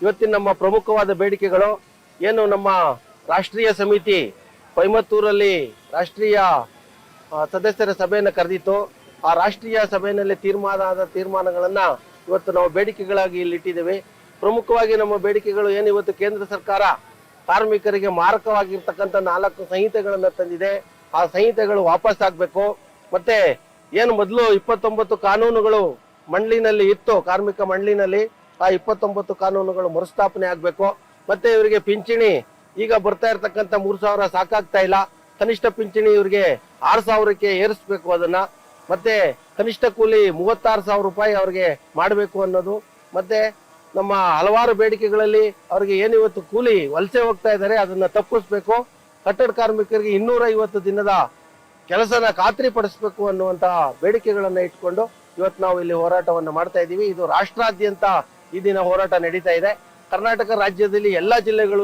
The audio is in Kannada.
ಇವತ್ತಿನ ನಮ್ಮ ಪ್ರಮುಖವಾದ ಬೇಡಿಕೆಗಳು ಏನು ನಮ್ಮ ರಾಷ್ಟ್ರೀಯ ಸಮಿತಿ ಕೊಯಮತ್ತೂರಲ್ಲಿ ರಾಷ್ಟ್ರೀಯ ಸದಸ್ಯರ ಸಭೆಯನ್ನು ಕರೆದಿತ್ತು. ಆ ರಾಷ್ಟ್ರೀಯ ಸಭೆಯಲ್ಲಿ ತೀರ್ಮಾನಗಳನ್ನ ಇವತ್ತು ನಾವು ಬೇಡಿಕೆಗಳಾಗಿ ಇಲ್ಲಿ ಇಟ್ಟಿದ್ದೇವೆ. ಪ್ರಮುಖವಾಗಿ ನಮ್ಮ ಬೇಡಿಕೆಗಳು ಏನು, ಇವತ್ತು ಕೇಂದ್ರ ಸರ್ಕಾರ ಕಾರ್ಮಿಕರಿಗೆ ಮಾರಕವಾಗಿರ್ತಕ್ಕಂಥ 4 ಸಂಹಿತೆಗಳನ್ನು ತಂದಿದೆ. ಆ ಸಂಹಿತೆಗಳು ವಾಪಸ್ ಆಗ್ಬೇಕು. ಮತ್ತೆ ಏನು ಮೊದಲು 29 ಕಾನೂನುಗಳು ಮಂಡಳಿನಲ್ಲಿ ಇತ್ತು, ಕಾರ್ಮಿಕ ಮಂಡಳಿನಲ್ಲಿ, ಆ 29 ಕಾನೂನುಗಳು ಮರುಸ್ಥಾಪನೆ ಆಗ್ಬೇಕು. ಮತ್ತೆ ಇವರಿಗೆ ಪಿಂಚಣಿ ಈಗ ಬರ್ತಾ ಇರ್ತಕ್ಕಂಥ 3,000 ಸಾಕಾಗ್ತಾ ಇಲ್ಲ. ಕನಿಷ್ಠ ಪಿಂಚಣಿ ಇವರಿಗೆ 6,000ಕ್ಕೆ ಏರಿಸಬೇಕು ಅದನ್ನ. ಮತ್ತೆ ಕನಿಷ್ಠ ಕೂಲಿ 36,000 ರೂಪಾಯಿ ಅವ್ರಿಗೆ ಮಾಡಬೇಕು ಅನ್ನೋದು. ಮತ್ತೆ ನಮ್ಮ ಹಲವಾರು ಬೇಡಿಕೆಗಳಲ್ಲಿ ಅವ್ರಿಗೆ ಏನು ಇವತ್ತು ಕೂಲಿ ವಲಸೆ ಹೋಗ್ತಾ ಇದ್ದಾರೆ ಅದನ್ನ ತಪ್ಪಿಸ್ಬೇಕು. ಕಟ್ಟಡ ಕಾರ್ಮಿಕರಿಗೆ 250 ದಿನದ ಕೆಲಸನ ಖಾತ್ರಿ ಪಡಿಸಬೇಕು ಅನ್ನುವಂತಹ ಬೇಡಿಕೆಗಳನ್ನ ಇಟ್ಕೊಂಡು ಇವತ್ತು ನಾವು ಇಲ್ಲಿ ಹೋರಾಟವನ್ನು ಮಾಡ್ತಾ ಇದ್ದೀವಿ. ಇದು ರಾಷ್ಟ್ರಾದ್ಯಂತ ಈ ದಿನ ಹೋರಾಟ ನಡೀತಾ ಇದೆ. ಕರ್ನಾಟಕ ರಾಜ್ಯದಲ್ಲಿ ಎಲ್ಲಾ ಜಿಲ್ಲೆಗಳು